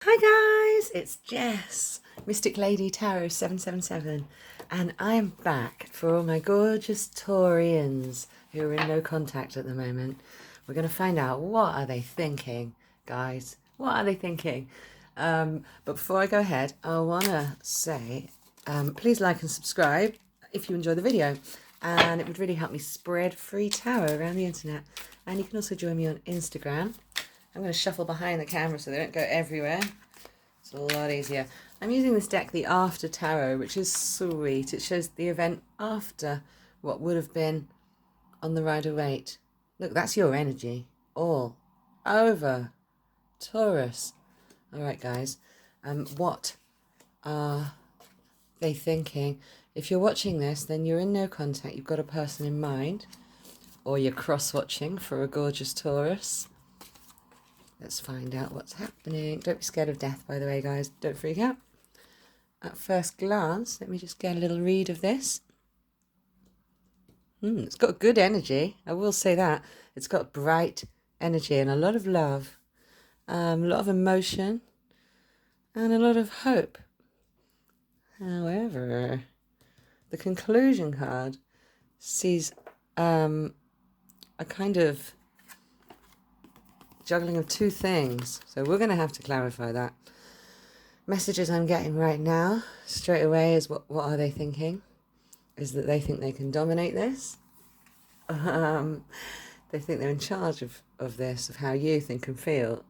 Hi guys, it's Jess, Mystic Lady Tarot 777, and I'm back for all my gorgeous Taurians who are in no contact at the moment. We're going to find out what are they thinking, guys. What are they thinking? But before I go ahead, I want to say please like and subscribe if you enjoy the video, and it would really help me spread free tarot around the internet. And you can also join me on Instagram. I'm going to shuffle behind the camera so they don't go everywhere. It's a lot easier. I'm using this deck, the After Tarot, which is sweet. It shows the event after what would have been on the Rider-Waite. Look, that's your energy. All over. Taurus. All right, guys. What are they thinking? If you're watching this, then you're in no contact. You've got a person in mind. Or you're cross-watching for a gorgeous Taurus. Let's find out what's happening. Don't be scared of death, by the way, guys. Don't freak out. At first glance, let me just get a little read of this. It's got good energy. I will say that. It's got bright energy and a lot of love, a lot of emotion, and a lot of hope. However, the conclusion card sees a kind of juggling of two things. So we're going to have to clarify that. Messages I'm getting right now, straight away, is what are they thinking? Is that they think they can dominate this. They think they're in charge of this, of how you think and feel.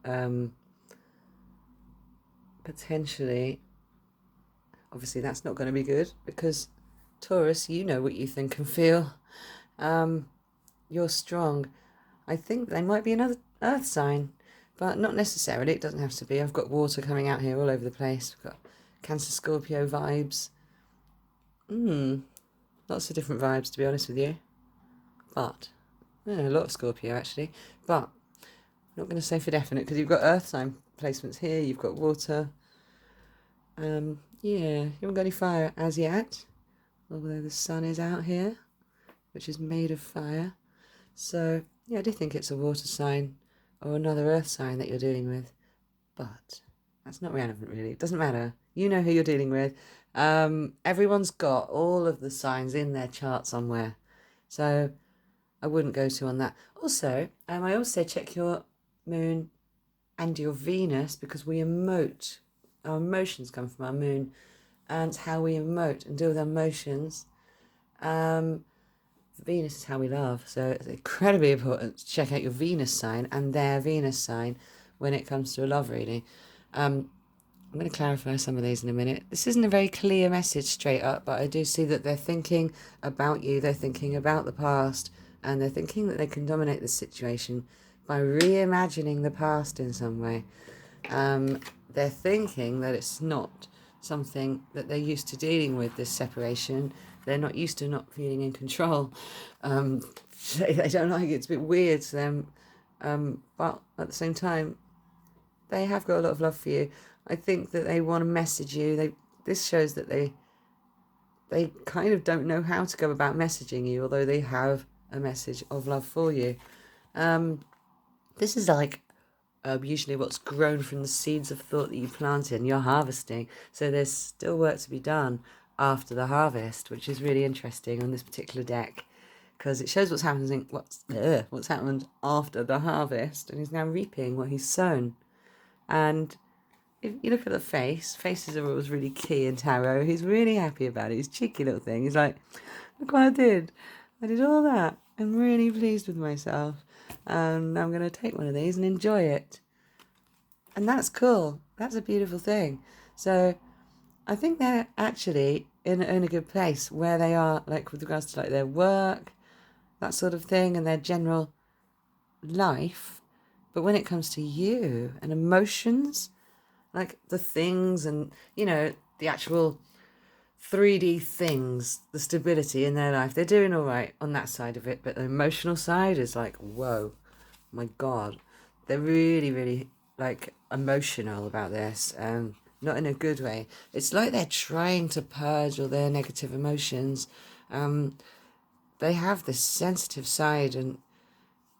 Potentially, obviously that's not going to be good because Taurus, you know what you think and feel. You're strong. I think they might be another earth sign, but not necessarily. It doesn't have to be. I've got water coming out here all over the place. We've got Cancer Scorpio vibes. Lots of different vibes, to be honest with you. But, a lot of Scorpio actually. But, I'm not going to say for definite because you've got earth sign placements here. You've got water. Yeah, you haven't got any fire as yet. Although the sun is out here, which is made of fire. So, yeah, I do think it's a water sign or another earth sign that you're dealing with. But that's not relevant, really. It doesn't matter. You know who you're dealing with. Everyone's got all of the signs in their chart somewhere. So I wouldn't go too on that. Also, I also check your moon and your Venus because we emote. Our emotions come from our moon and how we emote and deal with our emotions. Venus is how we love, so it's incredibly important to check out your Venus sign and their Venus sign when it comes to a love reading. I'm going to clarify some of these in a minute. This isn't a very clear message straight up, but I do see that they're thinking about you, they're thinking about the past, and they're thinking that they can dominate the situation by reimagining the past in some way. They're thinking that it's not something that they're used to dealing with, this separation. They're not used to not feeling in control. They don't like it. It's a bit weird to them. But at the same time, they have got a lot of love for you. I think that they want to message you. This shows that they kind of don't know how to go about messaging you, although they have a message of love for you. This is like usually what's grown from the seeds of thought that you planted and you're harvesting. So there's still work to be done after the harvest, which is really interesting on this particular deck because it shows what's happening, what's happened after the harvest, and he's now reaping what he's sown. And if you look at the faces are always really key in tarot. He's really happy about it. He's a cheeky little thing. He's like, look what I did. I did all that. I'm really pleased with myself. And I'm going to take one of these and enjoy it. And that's cool. That's a beautiful thing. So I think they're actually in a good place where they are, like with regards to like their work, that sort of thing, and their general life. But when it comes to you and emotions, like the things and, the actual 3D things, the stability in their life, they're doing all right on that side of it. But the emotional side is like, whoa, my God. They're really, really like emotional about this. Not in a good way. It's like they're trying to purge all their negative emotions. They have this sensitive side and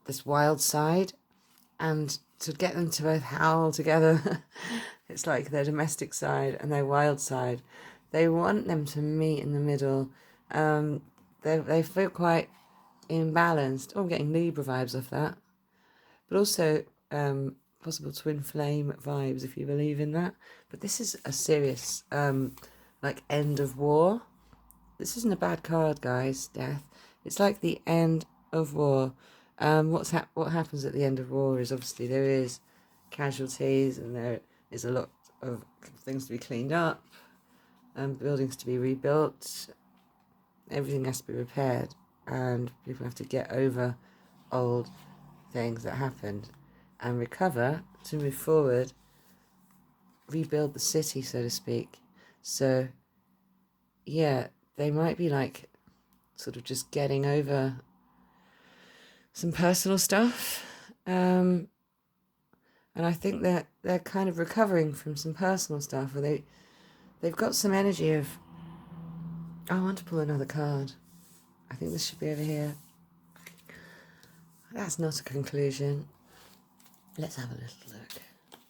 this wild side, and to get them to both howl together It's like their domestic side and their wild side. They want them to meet in the middle. They feel quite imbalanced. Oh, I'm getting Libra vibes off that. But also possible twin flame vibes if you believe in that. But this is a serious like end of war. This isn't a bad card, guys. Death. It's like the end of war. What happens at the end of war is obviously there is casualties and there is a lot of things to be cleaned up, buildings to be rebuilt. Everything has to be repaired, and people have to get over old things that happened and recover to move forward, rebuild the city, so to speak. So, yeah, they might be like sort of just getting over some personal stuff. And I think that they're kind of recovering from some personal stuff, or they've got some energy of, I want to pull another card. I think this should be over here. That's not a conclusion. Let's have a little look.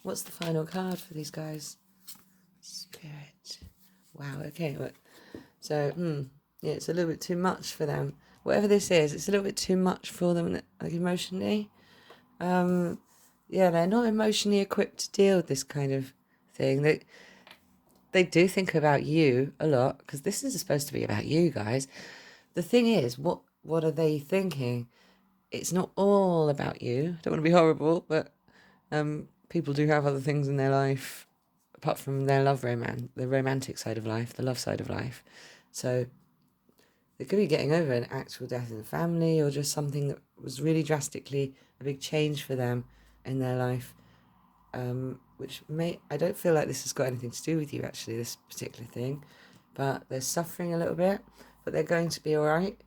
What's the final card for these guys? Spirit. Wow, okay. Look. So, yeah, it's a little bit too much for them. Whatever this is, it's a little bit too much for them, like emotionally. Yeah, they're not emotionally equipped to deal with this kind of thing. They do think about you a lot, because this is supposed to be about you guys. The thing is, what are they thinking? It's not all about you. I don't want to be horrible, but people do have other things in their life apart from their the romantic side of life, the love side of life. So they could be getting over an actual death in the family, or just something that was really drastically a big change for them in their life. I don't feel like this has got anything to do with you, actually, this particular thing, but they're suffering a little bit, but they're going to be all right.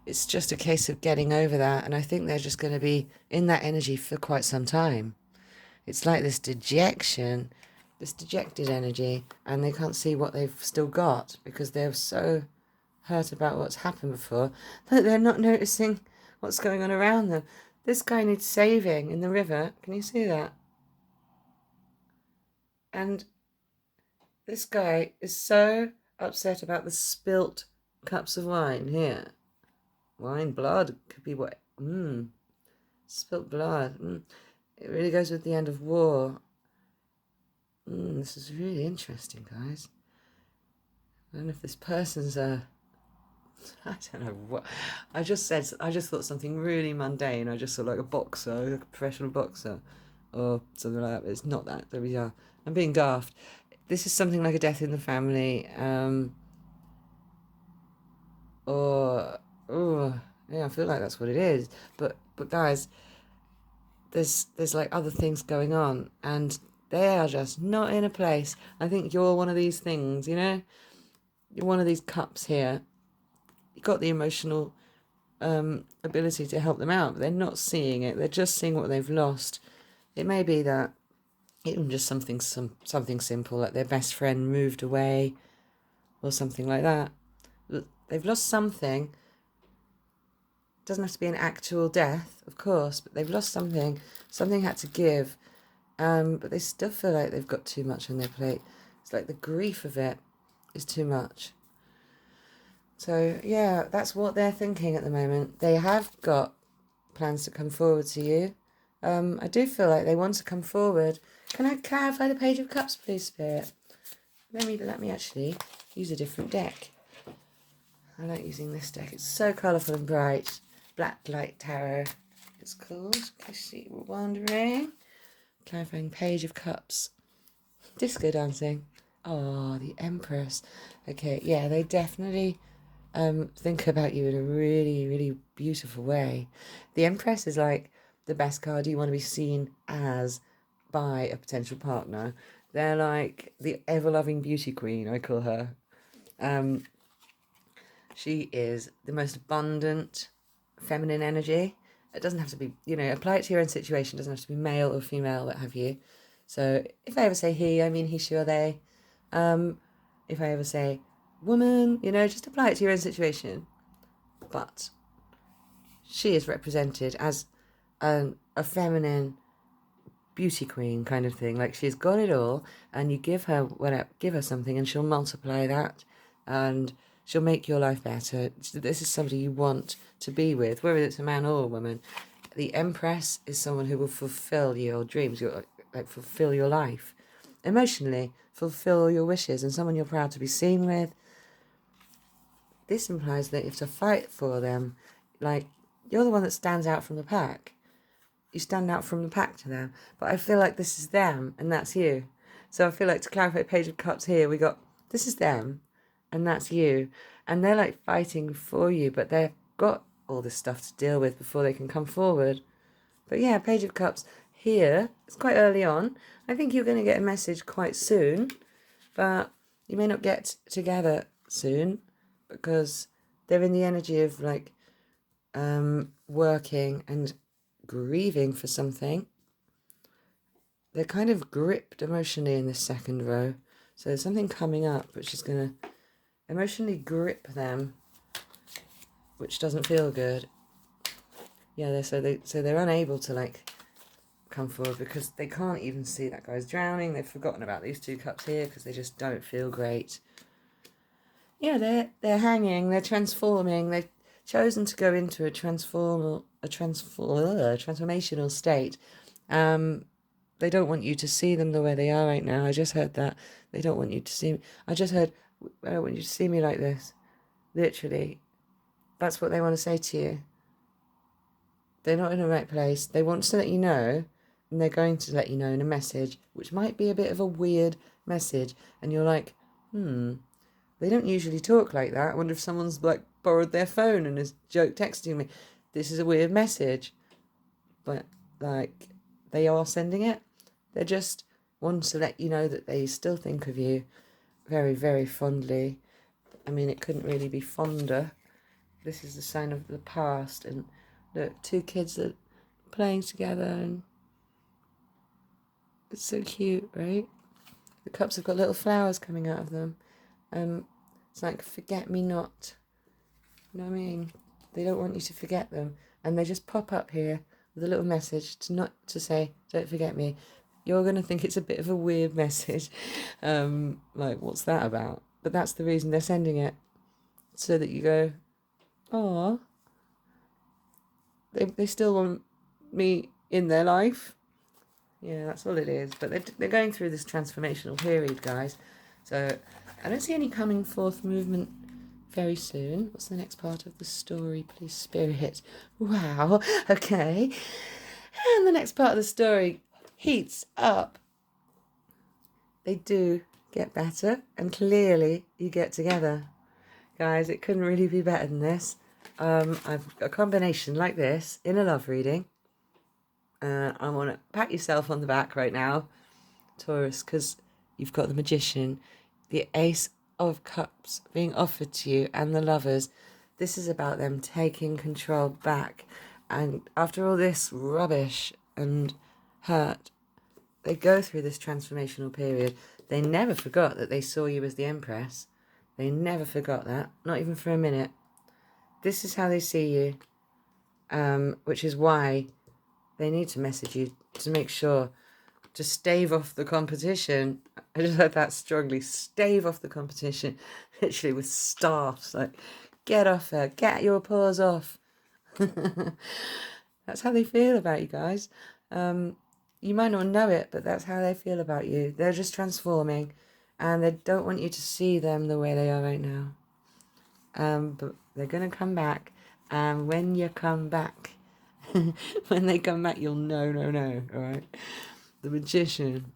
It's just a case of getting over that, and I think they're just going to be in that energy for quite some time. It's like this dejection, this dejected energy, and they can't see what they've still got because they're so hurt about what's happened before that they're not noticing what's going on around them. This guy needs saving in the river. Can you see that? And this guy is so upset about the spilt cups of wine here. Wine, blood, could be what? Spilt blood. It really goes with the end of war. This is really interesting, guys. I don't know if this person's I don't know what. I just thought something really mundane. I just thought like a boxer, like a professional boxer, or something like that. But it's not that. There we are. I'm being daft. This is something like a death in the family, or yeah, I feel like that's what it is. But guys, there's like other things going on, and they are just not in a place. I think you're one of these things, you know. You're one of these cups here. You've got the emotional ability to help them out, but they're not seeing it. They're just seeing what they've lost. It may be that even just something simple, like their best friend moved away or something like that. They've lost something. It doesn't have to be an actual death, of course, but they've lost something. Something had to give, but they still feel like they've got too much on their plate. It's like the grief of it is too much. So, yeah, that's what they're thinking at the moment. They have got plans to come forward to you. I do feel like they want to come forward. Can I clarify the Page of Cups, please, Spirit? Let me actually use a different deck. I like using this deck. It's so colourful and bright. Black Light Tarot, it's called, in case you were wondering. Clarifying Page of Cups. Disco dancing. Oh, the Empress. Okay, yeah, they definitely think about you in a really, really beautiful way. The Empress is like the best card you want to be seen as by a potential partner. They're like the ever-loving beauty queen, I call her. She is the most abundant feminine energy. It doesn't have to be, apply it to your own situation. It doesn't have to be male or female, what have you. So if I ever say he, I mean he, she, or they. If I ever say woman, just apply it to your own situation. But she is represented as a feminine, beauty queen kind of thing. Like she's got it all, and you give her something, and she'll multiply that, and she'll make your life better. This is somebody you want to be with, whether it's a man or a woman. The Empress is someone who will fulfill your dreams, like fulfill your life, emotionally, fulfill your wishes, and someone you're proud to be seen with. This implies that you have to fight for them. Like, you're the one that stands out from the pack. You stand out from the pack to them. But I feel like this is them, and that's you. So I feel like, to clarify Page of Cups here, we got, this is them, and that's you. And they're like fighting for you, but they've got all this stuff to deal with before they can come forward. But yeah, Page of Cups here, it's quite early on. I think you're going to get a message quite soon, but you may not get together soon, because they're in the energy of like working and grieving for something. They're kind of gripped emotionally in this second row. So there's something coming up which is going to emotionally grip them, which doesn't feel good. Yeah, so they're unable to like come forward because they can't even see that guy's drowning. They've forgotten about these 2 cups here because they just don't feel great. Yeah, they're hanging, they're transforming, they've chosen to go into a transformational state. They don't want you to see them the way they are right now. I just heard that. They don't want you to see me. I just heard, I don't want you to see me like this. Literally. That's what they want to say to you. They're not in the right place. They want to let you know, and they're going to let you know in a message, which might be a bit of a weird message. And you're like, they don't usually talk like that. I wonder if someone's like borrowed their phone and is joke texting me. This is a weird message. But like, they are sending it. They just want to let you know that they still think of you very, very fondly. I mean, it couldn't really be fonder. This is the sign of the past. And look, 2 kids are playing together, and it's so cute, right? The cups have got little flowers coming out of them. It's like forget me not. You know what I mean? They don't want you to forget them, and they just pop up here with a little message to say don't forget me. You're gonna think it's a bit of a weird message, like what's that about? But that's the reason they're sending it, so that you go, oh, they still want me in their life. Yeah, that's all it is. But they're going through this transformational period, guys. So I don't see any coming forth movement very soon. What's the next part of the story, please, Spirit? Wow, okay. And the next part of the story heats up. They do get better, and clearly you get together. Guys, it couldn't really be better than this. I've got a combination like this in a love reading. I want to pat yourself on the back right now, Taurus, because you've got the Magician, the Ace of Cups being offered to you, and the Lovers. This is about them taking control back. And after all this rubbish and hurt, they go through this transformational period. They never forgot that they saw you as the Empress. They never forgot that, not even for a minute. This is how they see you, which is why they need to message you to make sure to stave off the competition. I just heard that strongly. Stave off the competition, literally with staffs. Like, get off her, get your paws off. That's how they feel about you guys. You might not know it, but that's how they feel about you. They're just transforming, and they don't want you to see them the way they are right now. But they're going to come back, and when you come back, when they come back, you'll know, all right? The Magician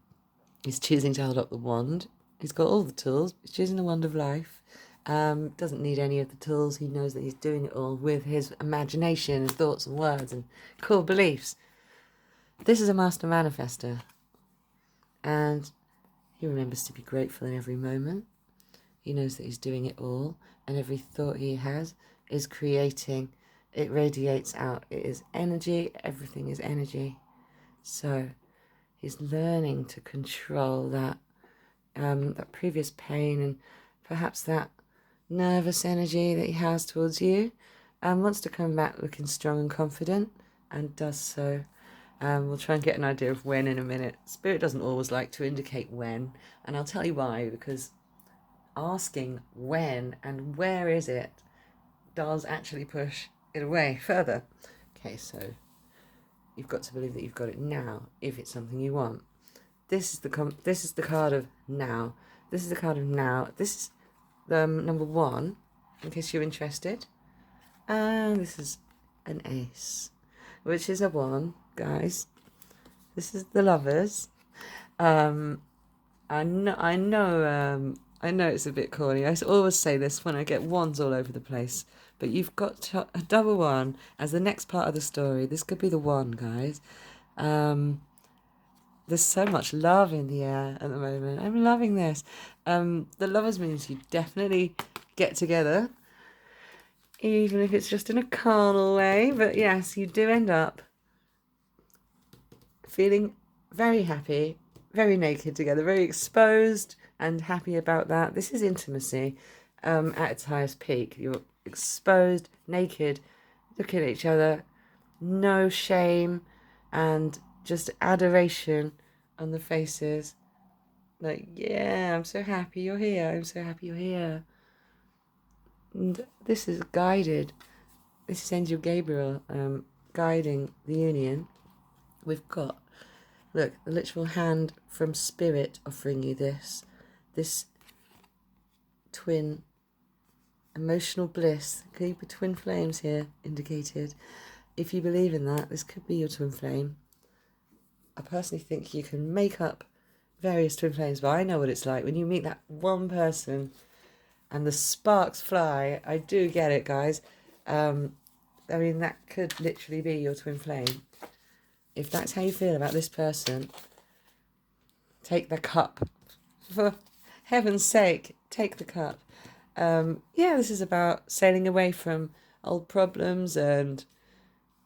is choosing to hold up the wand. He's got all the tools. He's choosing the wand of life. Doesn't need any of the tools. He knows that he's doing it all with his imagination and thoughts and words and core beliefs. This is a master manifester, and he remembers to be grateful in every moment. He knows that he's doing it all, and every thought he has is creating. It radiates out. It is energy. Everything is energy. So he's learning to control that previous pain, and perhaps that nervous energy that he has towards you, and wants to come back looking strong and confident, and does so. We'll try and get an idea of when in a minute. Spirit doesn't always like to indicate when, and I'll tell you why, because asking when and where is it does actually push it away further. Okay, so you've got to believe that you've got it now if it's something you want. This is the card of now. This is the card of now. This is the number 1, in case you're interested. And this is an ace, which is a 1, guys. This is the lovers. I know it's a bit corny. I always say this when I get ones all over the place. But you've got a double 1 as the next part of the story. This could be the 1, guys. There's so much love in the air at the moment. I'm loving this. The lovers means you definitely get together, even if it's just in a carnal way. But yes, you do end up feeling very happy, very naked together, very exposed and happy about that. This is intimacy at its highest peak. You're exposed, naked, looking at each other, no shame, and just adoration on the faces. Like, yeah, I'm so happy you're here. I'm so happy you're here. And this is guided. This is Angel Gabriel guiding the union. We've got, look, the literal hand from Spirit offering you this twin emotional bliss. Could be twin flames here indicated. If you believe in that, this could be your twin flame. I personally think you can make up various twin flames, but I know what it's like when you meet that one person and the sparks fly. I do get it, guys. I mean, that could literally be your twin flame. If that's how you feel about this person, take the cup. For heaven's sake, take the cup. Yeah, this is about sailing away from old problems and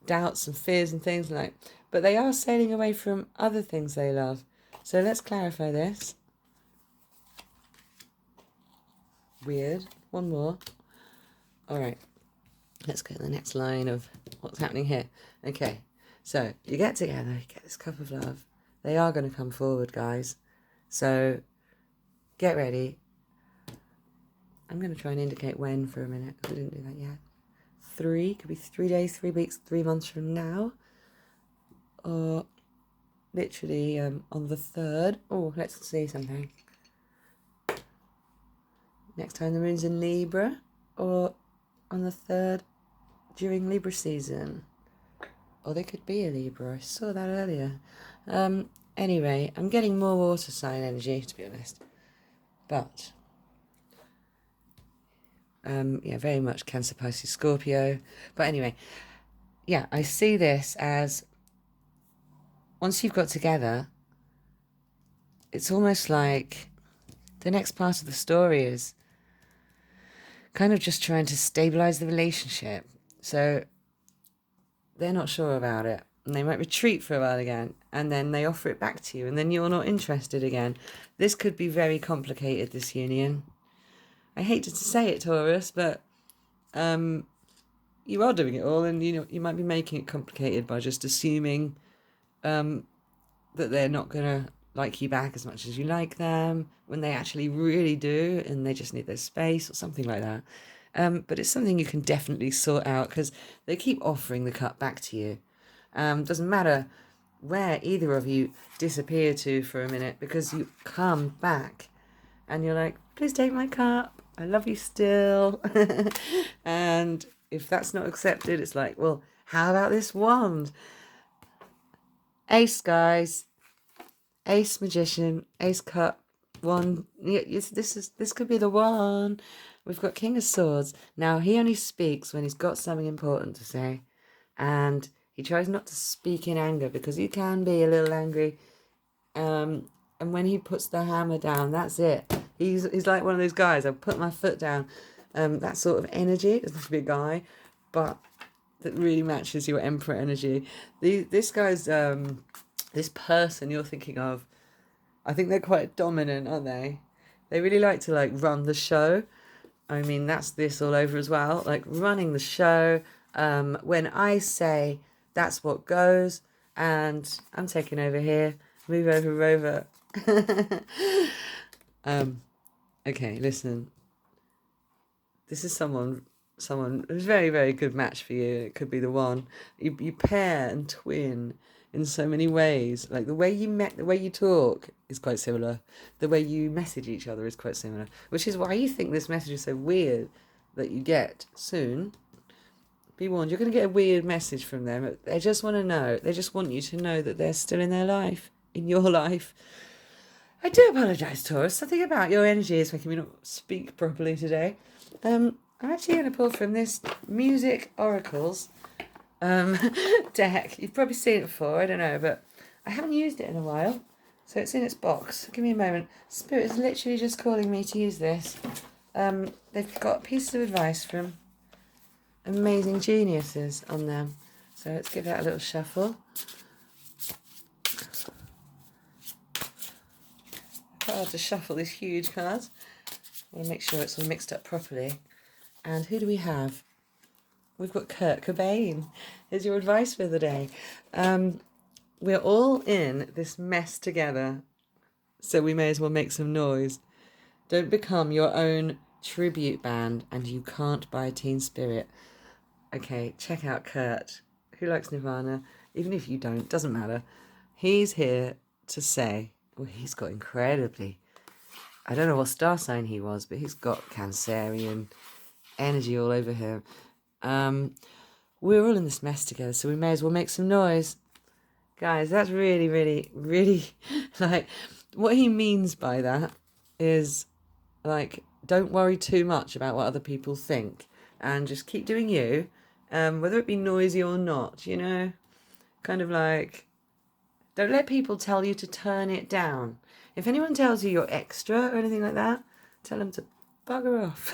doubts and fears and things like that. But they are sailing away from other things they love. So let's clarify this. Weird. One more. All right. Let's go to the next line of what's happening here. Okay. So you get together, you get this cup of love. They are going to come forward, guys. So get ready. I'm going to try and indicate when for a minute. I didn't do that yet. 3, could be 3 days, 3 weeks, 3 months from now. Or literally on the 3rd. Oh, let's see something. Next time the moon's in Libra. Or on the 3rd during Libra season. Or they could be a Libra. I saw that earlier. Anyway, I'm getting more water sign energy, to be honest. But yeah, very much Cancer, Pisces, Scorpio. But anyway, yeah, I see this as once you've got together, it's almost like the next part of the story is kind of just trying to stabilize the relationship. So they're not sure about it. And they might retreat for a while again. And then they offer it back to you. And then you're not interested again. This could be very complicated, this union. I hate to say it, Taurus, but you are doing it all. And you might be making it complicated by just assuming that they're not going to like you back as much as you like them, when they actually really do, and they just need their space or something like that. But it's something you can definitely sort out, because they keep offering the cup back to you. Doesn't matter where either of you disappear to for a minute, because you come back and you're like, please take my cup, I love you still. And if that's not accepted, it's like, well, how about this wand? Ace, guys. Ace, magician, ace cup, wand. This could be the one. We've got King of Swords. Now, he only speaks when he's got something important to say. And he tries not to speak in anger, because he can be a little angry. And when he puts the hammer down, that's it. He's like one of those guys, I'll put my foot down. That sort of energy. It doesn't have to be a guy, but that really matches your Emperor energy. This guy's... this person you're thinking of, I think they're quite dominant, aren't they? They really like to run the show. I mean, that's this all over as well. Like running the show. When I say that's what goes, and I'm taking over here. Move over, Rover. Okay, listen. This is someone who's a very, very good match for you. It could be the one. You pair and twin in so many ways. Like the way you talk is quite similar. The way you message each other is quite similar. Which is why you think this message is so weird that you get soon. Be warned, you're going to get a weird message from them. They just want to know. They just want you to know that they're still in their life, in your life. I do apologise, Taurus. Something about your energy is making me not speak properly today. I'm actually going to pull from this Music Oracles deck. You've probably seen it before, I don't know, but I haven't used it in a while. So it's in its box. Give me a moment. Spirit is literally just calling me to use this. They've got pieces of advice from amazing geniuses on them. So let's give that a little shuffle. Quite hard to shuffle these huge cards. I want to make sure it's all mixed up properly. And who do we have? We've got Kurt Cobain. Here's your advice for the day. We're all in this mess together, so we may as well make some noise. Don't become your own tribute band, and you can't buy Teen Spirit. Okay, check out Kurt. Who likes Nirvana? Even if you don't, doesn't matter. He's here to say, well, he's got incredibly, I don't know what star sign he was, but he's got Cancerian energy all over him. We're all in this mess together, so we may as well make some noise. Guys, that's really, really, really, like, what he means by that is, like, don't worry too much about what other people think, and just keep doing you, whether it be noisy or not, you know? Kind of like, don't let people tell you to turn it down. If anyone tells you you're extra or anything like that, tell them to bugger off.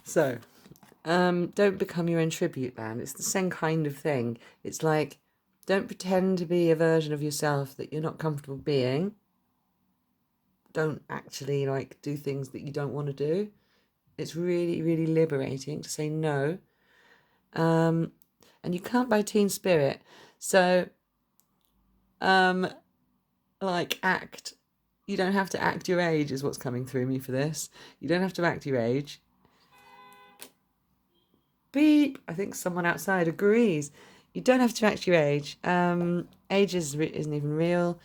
So, don't become your own tribute band. It's the same kind of thing. It's like, don't pretend to be a version of yourself that you're not comfortable being. Don't actually, like, do things that you don't want to do. It's really, really liberating to say no. And you can't buy Teen Spirit. So, like, act. You don't have to act your age is what's coming through me for this. You don't have to act your age. Beep. I think someone outside agrees. You don't have to act your age. Age isn't even real.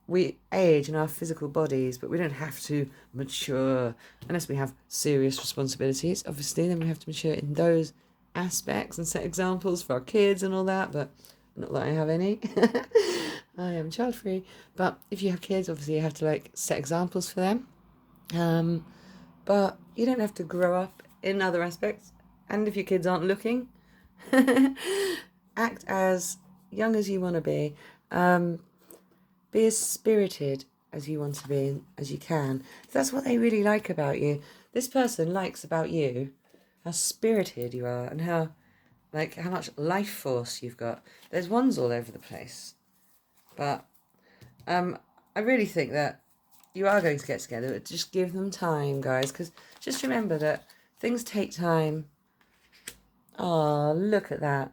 We age in our physical bodies, but we don't have to mature unless we have serious responsibilities. Obviously, then we have to mature in those aspects and set examples for our kids and all that, but not that I have any. I am child-free. But if you have kids, obviously you have to, like, set examples for them. But you don't have to grow up in other aspects. And if your kids aren't looking, act as young as you want to be. Be as spirited as you want to be, as you can. That's what they really like about you. This person likes about you how spirited you are and how much life force you've got. There's ones all over the place. But I really think that you are going to get together, but just give them time, guys, because just remember that things take time. Oh, look at that.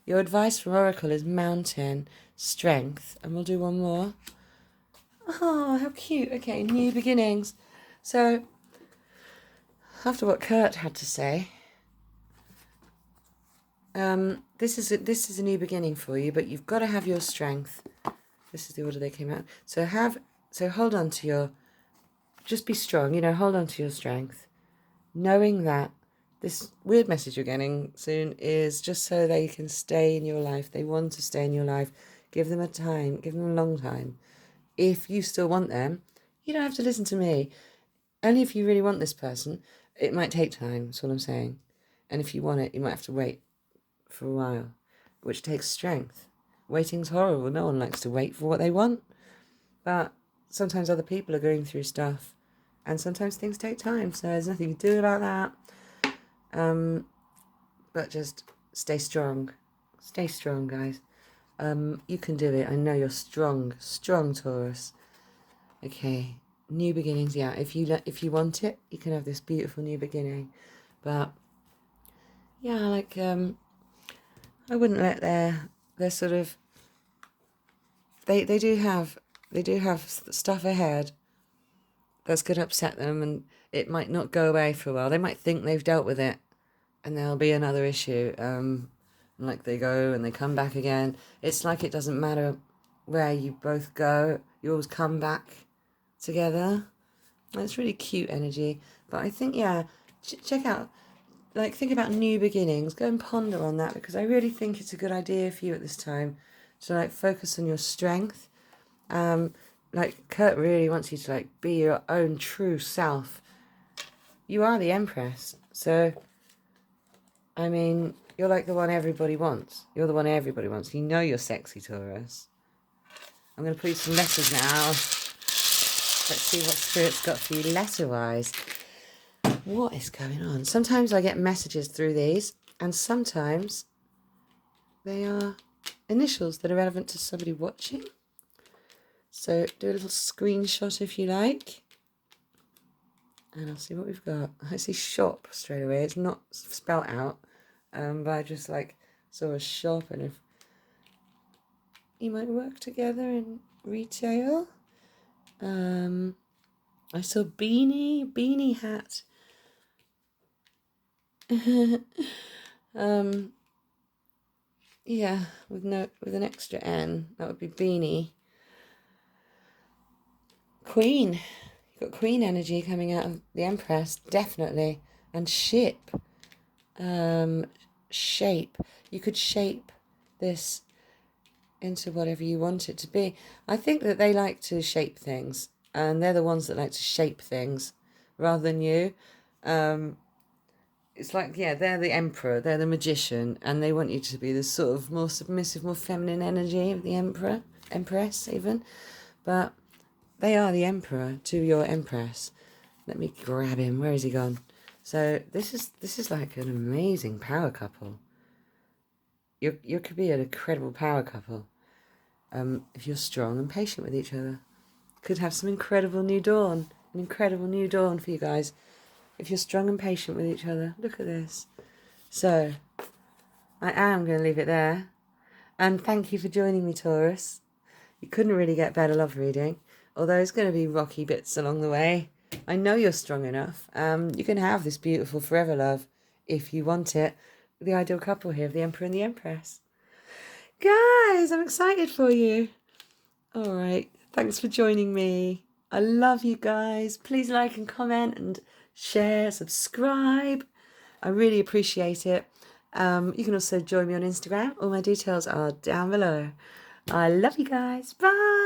Your advice from Oracle is mountain, strength, and we'll do one more. Oh, how cute. Okay, new beginnings. So, after what Kurt had to say, this is a new beginning for you, but you've got to have your strength. This is the order they came out. So hold on to your, just be strong, hold on to your strength, knowing that this weird message you're getting soon is just so they can stay in your life. They want to stay in your life. Give them a time. Give them a long time. If you still want them, you don't have to listen to me. Only if you really want this person, it might take time. That's what I'm saying. And if you want it, you might have to wait for a while, which takes strength. Waiting's horrible. No one likes to wait for what they want. But sometimes other people are going through stuff, and sometimes things take time. So there's nothing you can do about that. But just stay strong. Stay strong, guys. You can do it. I know you're strong, Taurus. Okay, new beginnings. Yeah, if you want it, you can have this beautiful new beginning. But yeah, I wouldn't let their sort of, they do have stuff ahead that's going to upset them, and it might not go away for a while. They might think they've dealt with it, and there'll be another issue. Like they go and they come back again. It's like it doesn't matter where you both go, you always come back together. It's really cute energy. But I think, yeah, check out, like, think about new beginnings. Go and ponder on that, because I really think it's a good idea for you at this time to, like, focus on your strength. Like, Kurt really wants you to, like, be your own true self. You are the Empress. So, I mean, you're like the one everybody wants. You're the one everybody wants. You know you're sexy, Taurus. I'm going to put you some letters now. Let's see what Spirit's got for you letter-wise. What is going on? Sometimes I get messages through these, and sometimes they are initials that are relevant to somebody watching. So do a little screenshot if you like. And I'll see what we've got. I see shop straight away. It's not spelt out, but I just like saw a shop, and if you might work together in retail. I saw beanie hat. Yeah, with an extra N, that would be beanie. Queen, you've got Queen energy coming out of the Empress, definitely, and ship. Shape. You could shape this into whatever you want it to be. I think that they like to shape things, and they're the ones that like to shape things rather than you. It's like, yeah, they're the emperor, they're the magician, and they want you to be the sort of more submissive, more feminine energy of the empress even. But they are the emperor to your empress. Let me grab him. Where has he gone? So this is like an amazing power couple. You could be an incredible power couple. If you're strong and patient with each other. Could have some incredible new dawn. An incredible new dawn for you guys. If you're strong and patient with each other. Look at this. So, I am going to leave it there. And thank you for joining me, Taurus. You couldn't really get better love reading. Although it's going to be rocky bits along the way. I know you're strong enough. You can have this beautiful forever love if you want it. The ideal couple here of the Emperor and the Empress. Guys, I'm excited for you. All right. Thanks for joining me. I love you guys. Please like and comment and share, subscribe. I really appreciate it. You can also join me on Instagram. All my details are down below. I love you guys. Bye.